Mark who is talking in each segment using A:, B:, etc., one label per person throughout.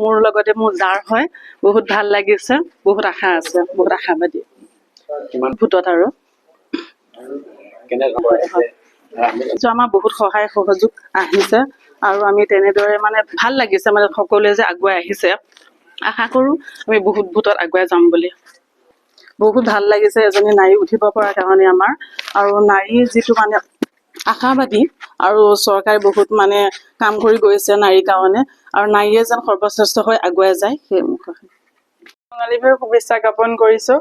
A: মোৰ লগতে মোৰ যাৰ হয় বহুত ভাল লাগিছে বহুত আশা আছে বহুত আশাবাদী ভোটত আৰু আমাৰ বহুত সহায় সহযোগ আহিছে আৰু আমি তেনেদৰে মানে ভাল লাগিছে মানে সকলোৱে যে আগুৱাই আহিছে আশা কৰো আমি বহুত ভোটত আগুৱাই যাম বুলি বহুত ভাল লাগিছে এজনী নাৰী উঠিব পৰা কাৰণে আমাৰ আৰু নাৰীৰ যিটো মানে আশাবাদী আৰু চৰকাৰে বহুত মানে কাম কৰি গৈছে নাৰীৰ কাৰণে আৰু নাৰীয়ে যেন সৰ্বশ্ৰেষ্ঠ হৈ আগুৱাই যায় সেই
B: ৰঙালী বিহুৰ শুভেচ্ছা জ্ঞাপন কৰিছো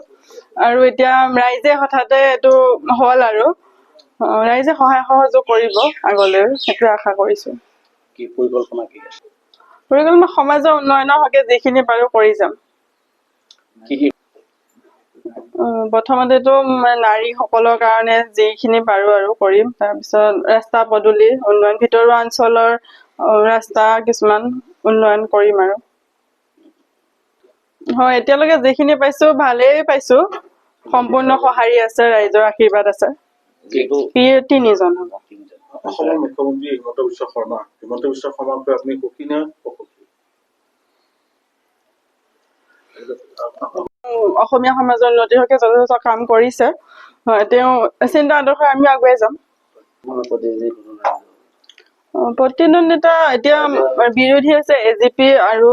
B: আৰু এতিয়া ৰাইজে হঠাতে এইটো হল আৰু ৰাইজে সহায় সহযোগ কৰিব আগলৈ সেইটো আশা কৰিছো
C: কি পৰিকল্পনা কি আছে
B: পৰিকল্পনা সমাজৰ উন্নয়নৰ হকে যিখিনি পাৰো কৰি যাম প্ৰথমতেতো নাৰীসকলৰ কাৰণে যিখিনি পাৰো আৰু কৰিম তাৰপিছত ৰাস্তা পদূলি উন্নয়ন ভিতৰুৱা অঞ্চলৰ ৰাস্তা কিছুমান উন্নয়ন কৰিম আৰু হয় এতিয়ালৈকে যিখিনি পাইছো ভালেই পাইছো সম্পূৰ্ণ সঁহাৰি আছে ৰাইজৰ আশীৰ্বাদ আছে 3জন হ'ব
D: অসমৰ মুখ্যমন্ত্ৰী হিমন্ত বিশ্ব শৰ্মাক আপুনি সুখী নে অসুখী
B: অসমীয়া সমাজৰ উন্নতিৰ হকে যথেষ্ট কাম কৰিছে হয় তেওঁ চিন্তা আদৰ্শ আমি আগুৱাই যাম প্ৰতিদ্বন্দ্বিতা এতিয়া বিৰোধী হৈছে এজিপি আৰু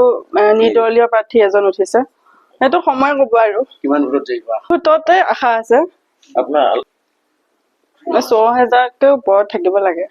B: নিৰ্দলীয় প্ৰাৰ্থী এজন উঠিছে সেইটো সময় ক'ব আৰু
C: কিমান ভোটত জিকিব
B: ভোটতে আশা আছে
C: আপোনাৰ
B: 100,000কে ওপৰত থাকিব লাগে